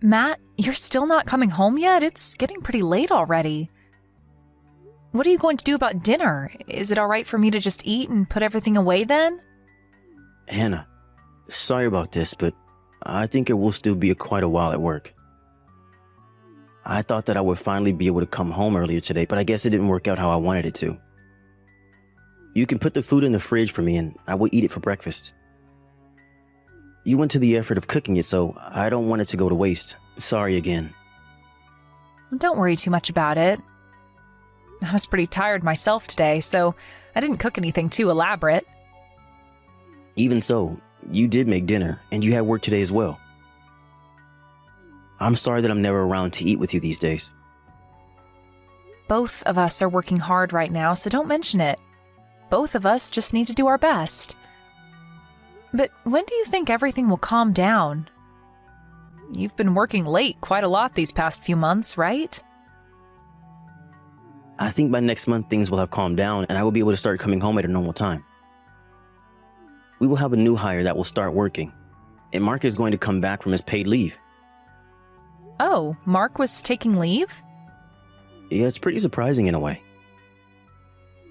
Matt, you're still not coming home yet? It's getting pretty late already. What are you going to do about dinner? Is it all right for me to just eat and put everything away then? Hannah, sorry about this, but I think it will still be quite a while at work. I thought that I would finally be able to come home earlier today, but I guess it didn't work out how I wanted it to. You can put the food in the fridge for me and I will eat it for breakfast. You went to the effort of cooking it, so I don't want it to go to waste. Sorry again. Don't worry too much about it. I was pretty tired myself today, so I didn't cook anything too elaborate. Even so, you did make dinner, and you had work today as well. I'm sorry that I'm never around to eat with you these days. Both of us are working hard right now, so don't mention it. Both of us just need to do our best. But when do you think everything will calm down? You've been working late quite a lot these past few months, right? I think by next month things will have calmed down and I will be able to start coming home at a normal time. We will have a new hire that will start working, and Mark is going to come back from his paid leave. Oh, Mark was taking leave? Yeah, it's pretty surprising in a way.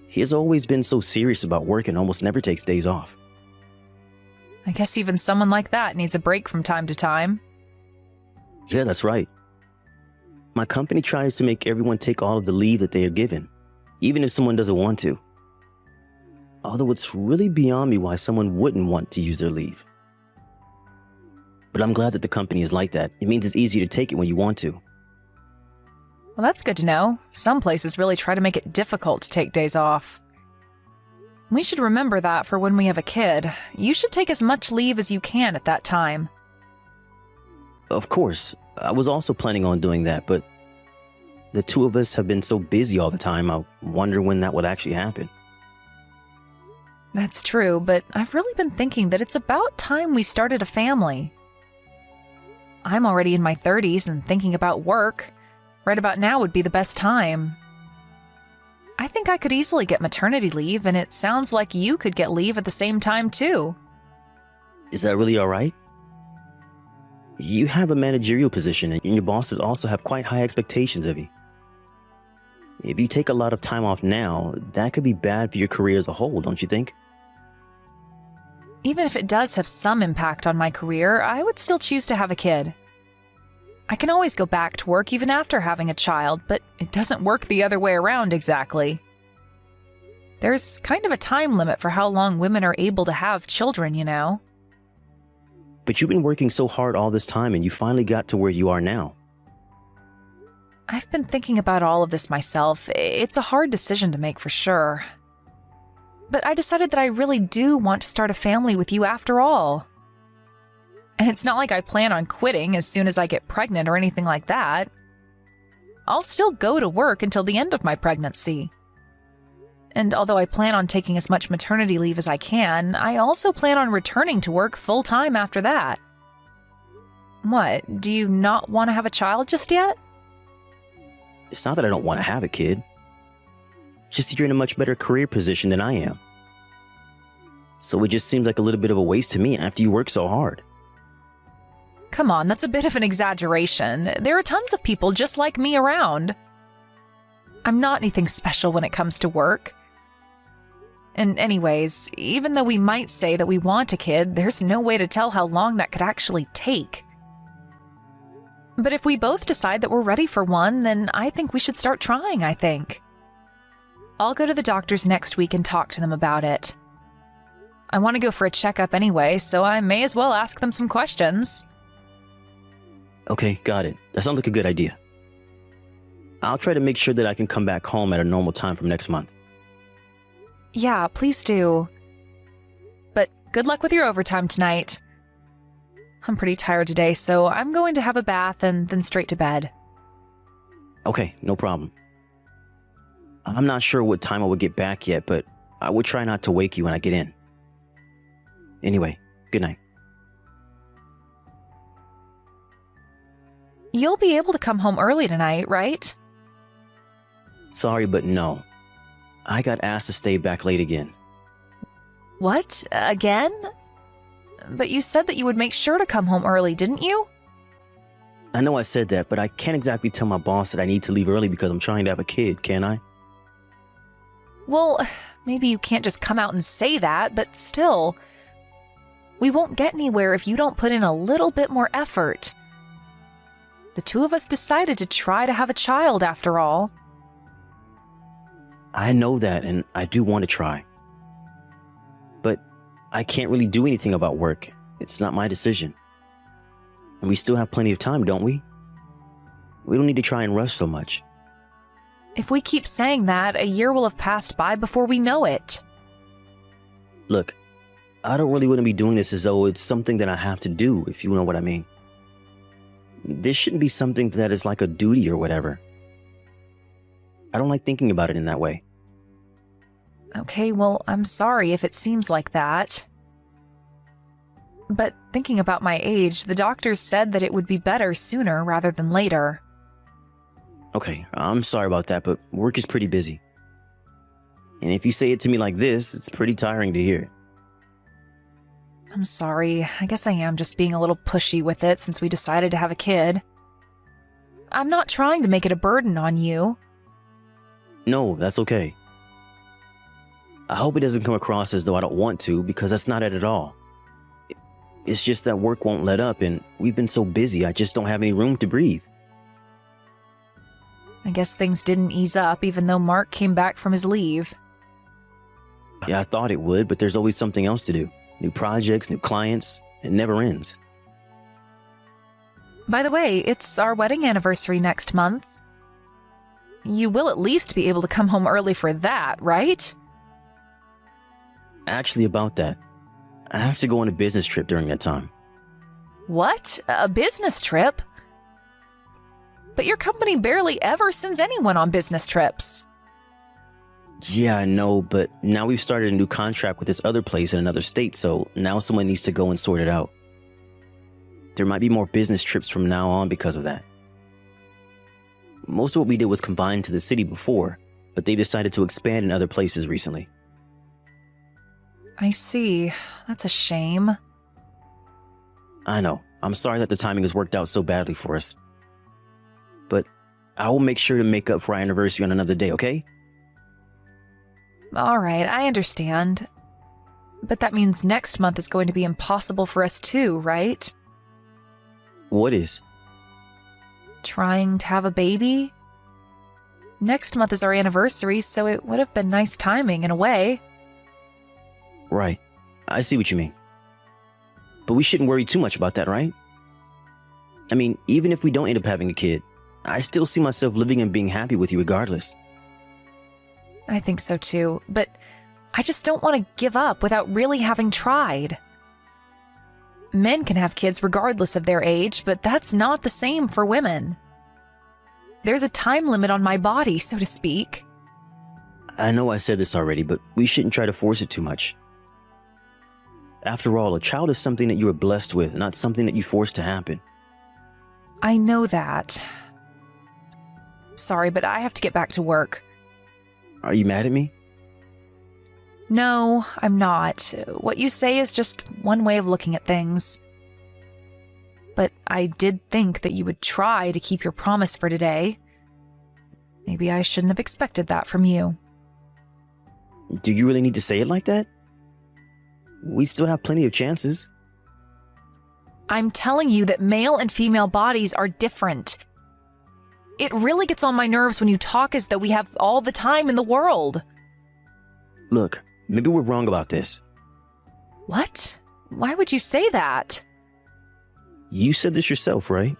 He has always been so serious about work and almost never takes days off. I guess even someone like that needs a break from time to time. Yeah, that's right. My company tries to make everyone take all of the leave that they are given, even if someone doesn't want to. Although it's really beyond me why someone wouldn't want to use their leave. But I'm glad that the company is like that. It means it's easier to take it when you want to. Well, that's good to know. Some places really try to make it difficult to take days off. We should remember that for when we have a kid. You should take as much leave as you can at that time. Of course, I was also planning on doing that, but the two of us have been so busy all the time, I wonder when that would actually happen. That's true, but I've really been thinking that it's about time we started a family. I'm already in my 30s and thinking about work. Right about now would be the best time. I think I could easily get maternity leave, and it sounds like you could get leave at the same time, too. Is that really all right? You have a managerial position, and your bosses also have quite high expectations of you. If you take a lot of time off now, that could be bad for your career as a whole, don't you think? Even if it does have some impact on my career, I would still choose to have a kid. I can always go back to work even after having a child, but it doesn't work the other way around exactly. There's kind of a time limit for how long women are able to have children, you know? But you've been working so hard all this time and you finally got to where you are now. I've been thinking about all of this myself. It's a hard decision to make for sure. But I decided that I really do want to start a family with you after all. And it's not like I plan on quitting as soon as I get pregnant or anything like that. I'll still go to work until the end of my pregnancy. And although I plan on taking as much maternity leave as I can, I also plan on returning to work full-time after that. What, do you not want to have a child just yet? It's not that I don't want to have a kid. It's just that you're in a much better career position than I am. So it just seems like a little bit of a waste to me after you work so hard. Come on, that's a bit of an exaggeration. There are tons of people just like me around. I'm not anything special when it comes to work. And anyways, even though we might say that we want a kid, there's no way to tell how long that could actually take. But if we both decide that we're ready for one, then I think we should start trying, I think. I'll go to the doctors next week and talk to them about it. I want to go for a checkup anyway, so I may as well ask them some questions. Okay, got it. That sounds like a good idea. I'll try to make sure that I can come back home at a normal time from next month. Yeah, please do. But good luck with your overtime tonight. I'm pretty tired today, so I'm going to have a bath and then straight to bed. Okay, no problem. I'm not sure what time I would get back yet, but I would try not to wake you when I get in. Anyway, good night. You'll be able to come home early tonight, right? Sorry, but no. I got asked to stay back late again. What? Again? But you said that you would make sure to come home early, didn't you? I know I said that, but I can't exactly tell my boss that I need to leave early because I'm trying to have a kid, can I? Well, maybe you can't just come out and say that, but still, we won't get anywhere if you don't put in a little bit more effort. The two of us decided to try to have a child after all. I know that, and I do want to try. But I can't really do anything about work. It's not my decision. And we still have plenty of time, don't we? We don't need to try and rush so much. If we keep saying that, a year will have passed by before we know it. Look, I don't really want to be doing this as though it's something that I have to do, if you know what I mean. This shouldn't be something that is like a duty or whatever. I don't like thinking about it in that way. Okay, well, I'm sorry if it seems like that. But thinking about my age, the doctors said that it would be better sooner rather than later. Okay, I'm sorry about that, but work is pretty busy. And if you say it to me like this, it's pretty tiring to hear. I'm sorry. I guess I am just being a little pushy with it since we decided to have a kid. I'm not trying to make it a burden on you. No, that's okay. I hope it doesn't come across as though I don't want to, because that's not it at all. It's just that work won't let up, and we've been so busy I just don't have any room to breathe. I guess things didn't ease up even though Mark came back from his leave. Yeah, I thought it would, but there's always something else to do. New projects, new clients. It never ends. By the way, it's our wedding anniversary next month. You will at least be able to come home early for that, right? Actually, about that, I have to go on a business trip during that time. What? A business trip? But your company barely ever sends anyone on business trips. Yeah, I know, but now we've started a new contract with this other place in another state, so now someone needs to go and sort it out. There might be more business trips from now on because of that. Most of what we did was confined to the city before, but they decided to expand in other places recently. I see. That's a shame. I know. I'm sorry that the timing has worked out so badly for us. But I will make sure to make up for our anniversary on another day, okay? All right, I understand. But that means next month is going to be impossible for us too, right? What is? Trying to have a baby? Next month is our anniversary, so it would have been nice timing in a way. Right. I see what you mean. But we shouldn't worry too much about that, right? I mean, even if we don't end up having a kid, I still see myself living and being happy with you regardless. I think so too, but I just don't want to give up without really having tried. Men can have kids regardless of their age, but that's not the same for women. There's a time limit on my body, so to speak. I know I said this already, but we shouldn't try to force it too much. After all, a child is something that you are blessed with, not something that you force to happen. I know that. Sorry, but I have to get back to work. Are you mad at me? No, I'm not. What you say is just one way of looking at things. But I did think that you would try to keep your promise for today. Maybe I shouldn't have expected that from you. Do you really need to say it like that? We still have plenty of chances. I'm telling you that male and female bodies are different. It really gets on my nerves when you talk as though we have all the time in the world. Look, maybe we're wrong about this. What? Why would you say that? You said this yourself, right?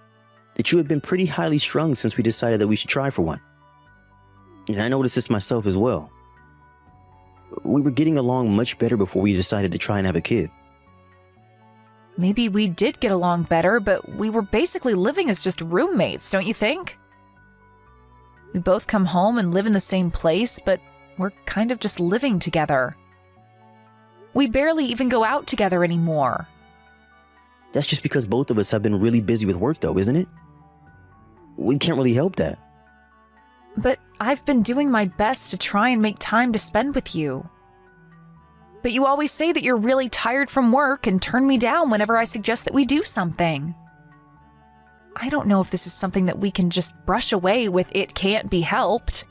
That you have been pretty highly strung since we decided that we should try for one. And I noticed this myself as well. We were getting along much better before we decided to try and have a kid. Maybe we did get along better, but we were basically living as just roommates, don't you think? We both come home and live in the same place, but we're kind of just living together. We barely even go out together anymore. That's just because both of us have been really busy with work, though, isn't it? We can't really help that. But I've been doing my best to try and make time to spend with you. But you always say that you're really tired from work and turn me down whenever I suggest that we do something. I don't know if this is something that we can just brush away with "it can't be helped."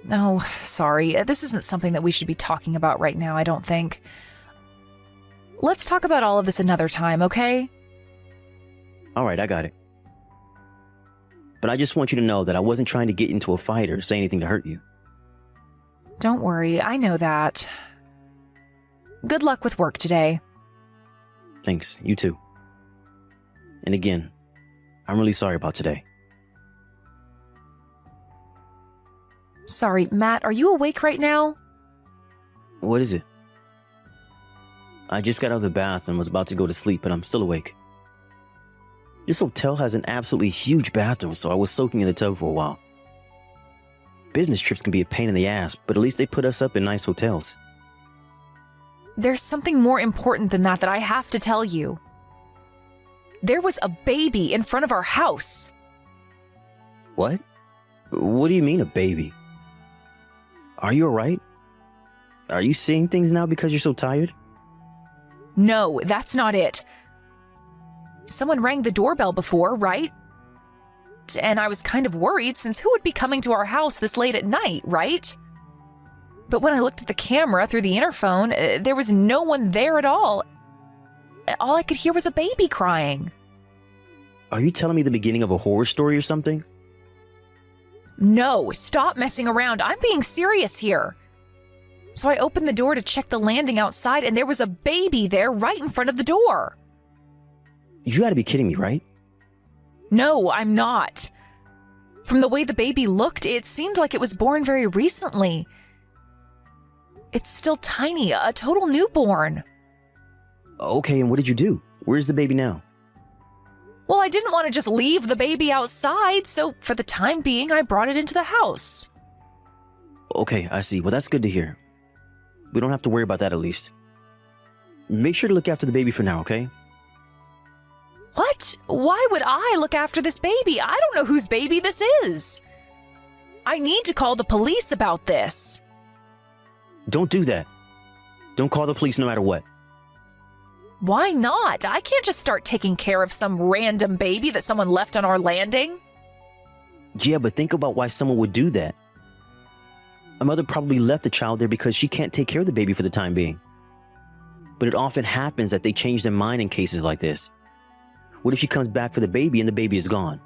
No, sorry. This isn't something that we should be talking about right now, I don't think. Let's talk about all of this another time, okay? All right, I got it. But I just want you to know that I wasn't trying to get into a fight or say anything to hurt you. Don't worry, I know that. Good luck with work today. Thanks, you too. And again, I'm really sorry about today. Sorry, Matt, are you awake right now? What is it? I just got out of the bath and was about to go to sleep, but I'm still awake. This hotel has an absolutely huge bathroom, so I was soaking in the tub for a while. Business trips can be a pain in the ass, but at least they put us up in nice hotels. There's something more important than that I have to tell you. There was a baby in front of our house. What? What do you mean, a baby? Are you alright? Are you seeing things now because you're so tired? No, that's not it. Someone rang the doorbell before, right? And I was kind of worried, since who would be coming to our house this late at night, right? But when I looked at the camera through the interphone, there was no one there at all. All I could hear was a baby crying. Are you telling me the beginning of a horror story or something? No, stop messing around. I'm being serious here. So I opened the door to check the landing outside, and there was a baby there right in front of the door. You gotta be kidding me, right? No, I'm not. From the way the baby looked, it seemed like it was born very recently. It's still tiny, a total newborn. Okay, and what did you do? Where's the baby now? Well, I didn't want to just leave the baby outside, so for the time being, I brought it into the house. Okay, I see. Well, that's good to hear. We don't have to worry about that at least. Make sure to look after the baby for now, okay? What? Why would I look after this baby? I don't know whose baby this is. I need to call the police about this. Don't do that. Don't call the police no matter what. Why not? I can't just start taking care of some random baby that someone left on our landing. Yeah, but think about why someone would do that. A mother probably left the child there because she can't take care of the baby for the time being. But it often happens that they change their mind in cases like this. What if she comes back for the baby and the baby is gone?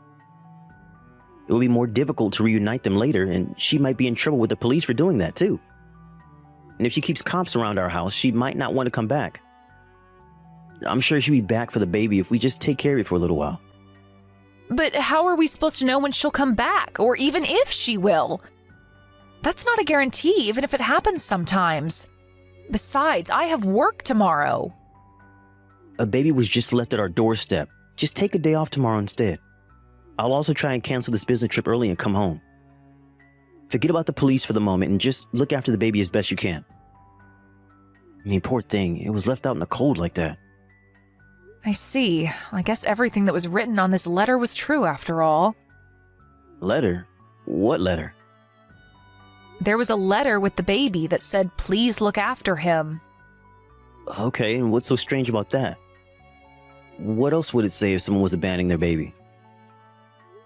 It will be more difficult to reunite them later, and she might be in trouble with the police for doing that too. And if she keeps cops around our house, she might not want to come back. I'm sure she'll be back for the baby if we just take care of it for a little while. But how are we supposed to know when she'll come back, or even if she will? That's not a guarantee, even if it happens sometimes. Besides, I have work tomorrow. A baby was just left at our doorstep. Just take a day off tomorrow instead. I'll also try and cancel this business trip early and come home. Forget about the police for the moment and just look after the baby as best you can. I mean, poor thing, it was left out in the cold like that. I see. I guess everything that was written on this letter was true after all. Letter? What letter? There was a letter with the baby that said, "Please look after him." Okay, and what's so strange about that? What else would it say if someone was abandoning their baby?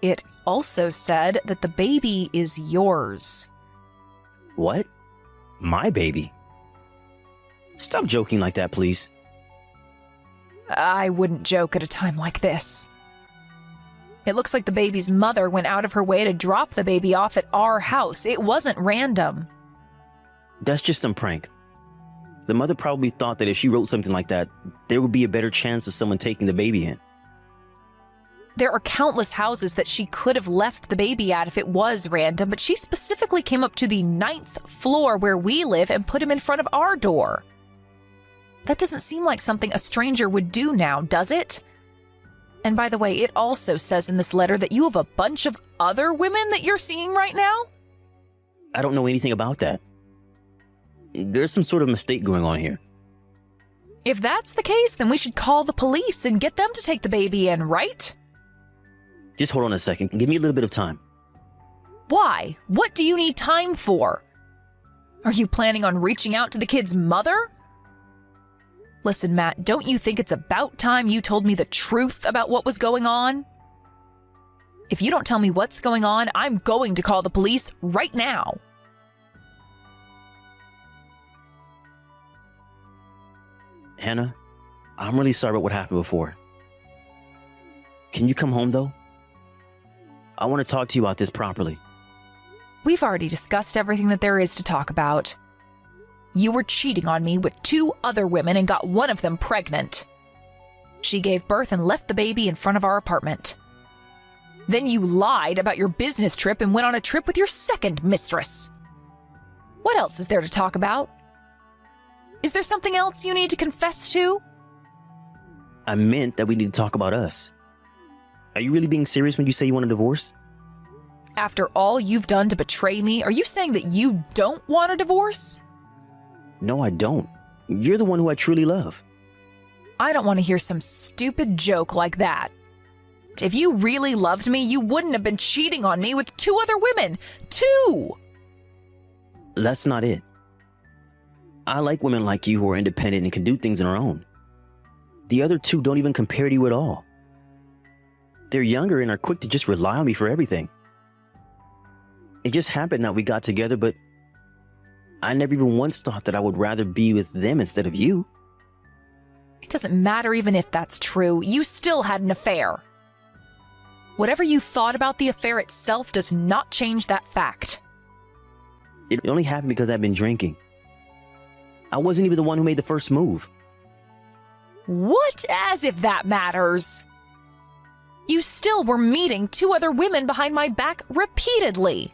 It also said that the baby is yours. What? My baby? Stop joking like that, please. I wouldn't joke at a time like this. It looks like the baby's mother went out of her way to drop the baby off at our house. It wasn't random. That's just some prank. The mother probably thought that if she wrote something like that, there would be a better chance of someone taking the baby in. There are countless houses that she could have left the baby at if it was random, but she specifically came up to the 9th floor where we live and put him in front of our door. That doesn't seem like something a stranger would do now, does it? And by the way, it also says in this letter that you have a bunch of other women that you're seeing right now? I don't know anything about that. There's some sort of mistake going on here. If that's the case, then we should call the police and get them to take the baby in, right? Just hold on a second. Give me a little bit of time. Why? What do you need time for? Are you planning on reaching out to the kid's mother? Listen, Matt, don't you think it's about time you told me the truth about what was going on? If you don't tell me what's going on, I'm going to call the police right now. Hannah, I'm really sorry about what happened before. Can you come home, though? I want to talk to you about this properly. We've already discussed everything that there is to talk about. You were cheating on me with 2 other women and got one of them pregnant. She gave birth and left the baby in front of our apartment. Then you lied about your business trip and went on a trip with your second mistress. What else is there to talk about? Is there something else you need to confess to? I meant that we need to talk about us. Are you really being serious when you say you want a divorce? After all you've done to betray me, are you saying that you don't want a divorce? No, I don't. You're the one who I truly love. I don't want to hear some stupid joke like that. If you really loved me, you wouldn't have been cheating on me with 2 other women. 2! That's not it. I like women like you who are independent and can do things on their own. The other 2 don't even compare to you at all. They're younger and are quick to just rely on me for everything. It just happened that we got together, but I never even once thought that I would rather be with them instead of you. It doesn't matter even if that's true. You still had an affair. Whatever you thought about the affair itself does not change that fact. It only happened because I've been drinking. I wasn't even the one who made the first move. What? As if that matters. You still were meeting 2 other women behind my back repeatedly.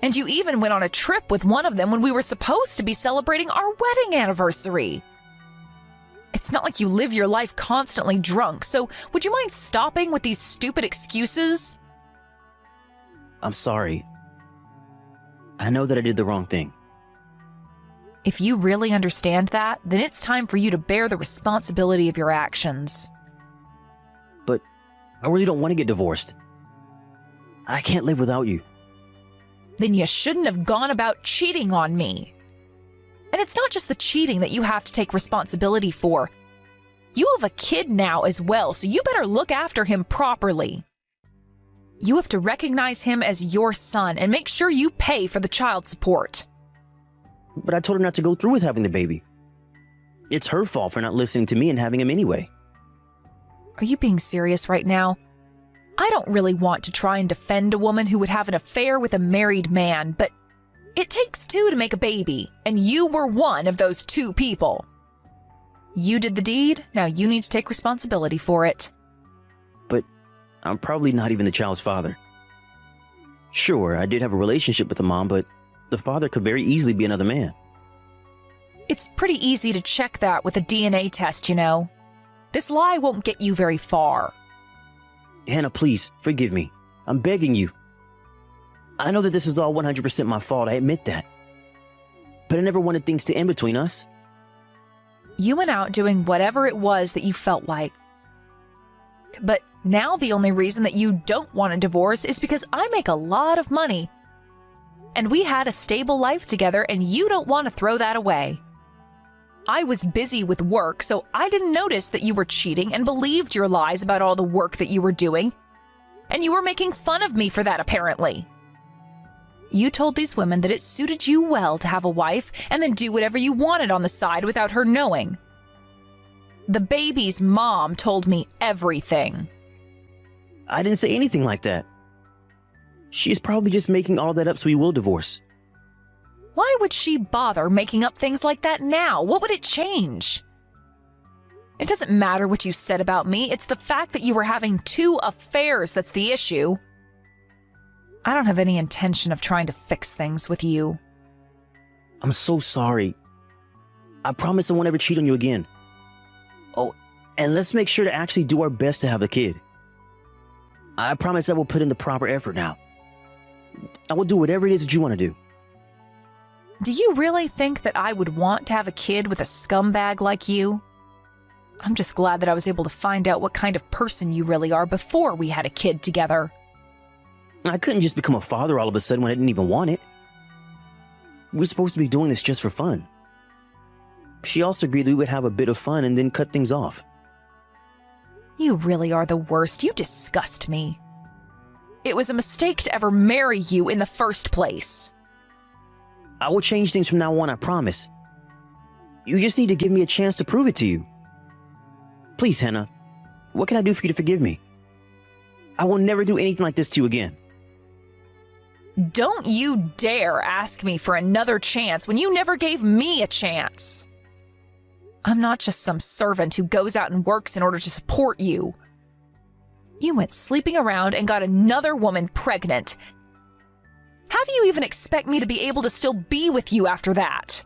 And you even went on a trip with one of them when we were supposed to be celebrating our wedding anniversary. It's not like you live your life constantly drunk, so would you mind stopping with these stupid excuses? I'm sorry. I know that I did the wrong thing. If you really understand that, then it's time for you to bear the responsibility of your actions. But I really don't want to get divorced. I can't live without you. Then you shouldn't have gone about cheating on me. And it's not just the cheating that you have to take responsibility for. You have a kid now as well, so you better look after him properly. You have to recognize him as your son and make sure you pay for the child support. But I told her not to go through with having the baby. It's her fault for not listening to me and having him anyway. Are you being serious right now? I don't really want to try and defend a woman who would have an affair with a married man, but it takes 2 to make a baby, and you were one of those 2 people. You did the deed, now you need to take responsibility for it. But I'm probably not even the child's father. Sure, I did have a relationship with the mom, but the father could very easily be another man. It's pretty easy to check that with a DNA test, you know. This lie won't get you very far. Hannah, please, forgive me. I'm begging you. I know that this is all 100% my fault, I admit that. But I never wanted things to end between us. You went out doing whatever it was that you felt like. But now the only reason that you don't want a divorce is because I make a lot of money. And we had a stable life together, and you don't want to throw that away. I was busy with work, so I didn't notice that you were cheating and believed your lies about all the work that you were doing. And you were making fun of me for that, apparently. You told these women that it suited you well to have a wife and then do whatever you wanted on the side without her knowing. The baby's mom told me everything. I didn't say anything like that. She's probably just making all that up so we will divorce. Why would she bother making up things like that now? What would it change? It doesn't matter what you said about me. It's the fact that you were having 2 affairs that's the issue. I don't have any intention of trying to fix things with you. I'm so sorry. I promise I won't ever cheat on you again. Oh, and let's make sure to actually do our best to have a kid. I promise I will put in the proper effort now. I will do whatever it is that you want to do. Do you really think that I would want to have a kid with a scumbag like you? I'm just glad that I was able to find out what kind of person you really are before we had a kid together. I couldn't just become a father all of a sudden when I didn't even want it. We're supposed to be doing this just for fun. she also agreed that we would have a bit of fun and then cut things off. You really are the worst. You disgust me. It was a mistake to ever marry you in the first place. I will change things from now on, I promise. You just need to give me a chance to prove it to you. Please, Hannah, what can I do for you to forgive me? I will never do anything like this to you again. Don't you dare ask me for another chance when you never gave me a chance. I'm not just some servant who goes out and works in order to support you. You went sleeping around and got another woman pregnant. How do you even expect me to be able to still be with you after that?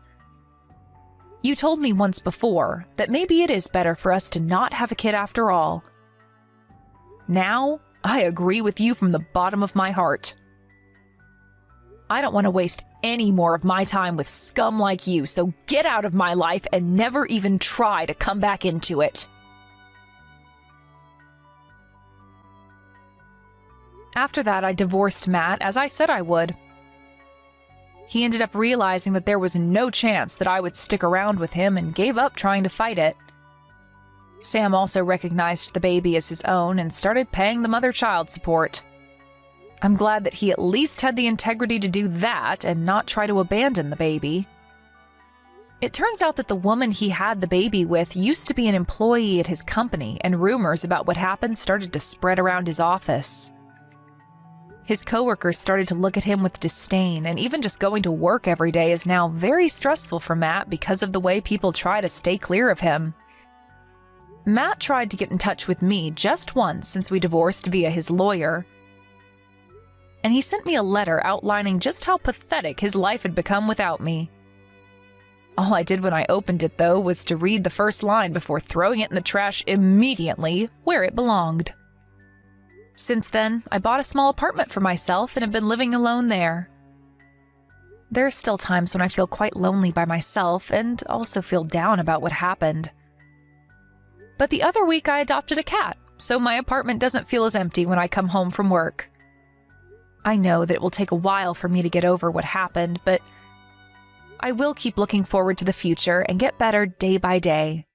You told me once before that maybe it is better for us to not have a kid after all. Now, I agree with you from the bottom of my heart. I don't want to waste any more of my time with scum like you, so get out of my life and never even try to come back into it. After that, I divorced Matt, as I said I would. He ended up realizing that there was no chance that I would stick around with him and gave up trying to fight it. Sam also recognized the baby as his own and started paying the mother child support. I'm glad that he at least had the integrity to do that and not try to abandon the baby. It turns out that the woman he had the baby with used to be an employee at his company, and rumors about what happened started to spread around his office. His coworkers started to look at him with disdain, and even just going to work every day is now very stressful for Matt because of the way people try to stay clear of him. Matt tried to get in touch with me just once since we divorced via his lawyer, and he sent me a letter outlining just how pathetic his life had become without me. All I did when I opened it, though, was to read the first line before throwing it in the trash immediately where it belonged. Since then, I bought a small apartment for myself and have been living alone there. There are still times when I feel quite lonely by myself and also feel down about what happened. But the other week I adopted a cat, so my apartment doesn't feel as empty when I come home from work. I know that it will take a while for me to get over what happened, but I will keep looking forward to the future and get better day by day.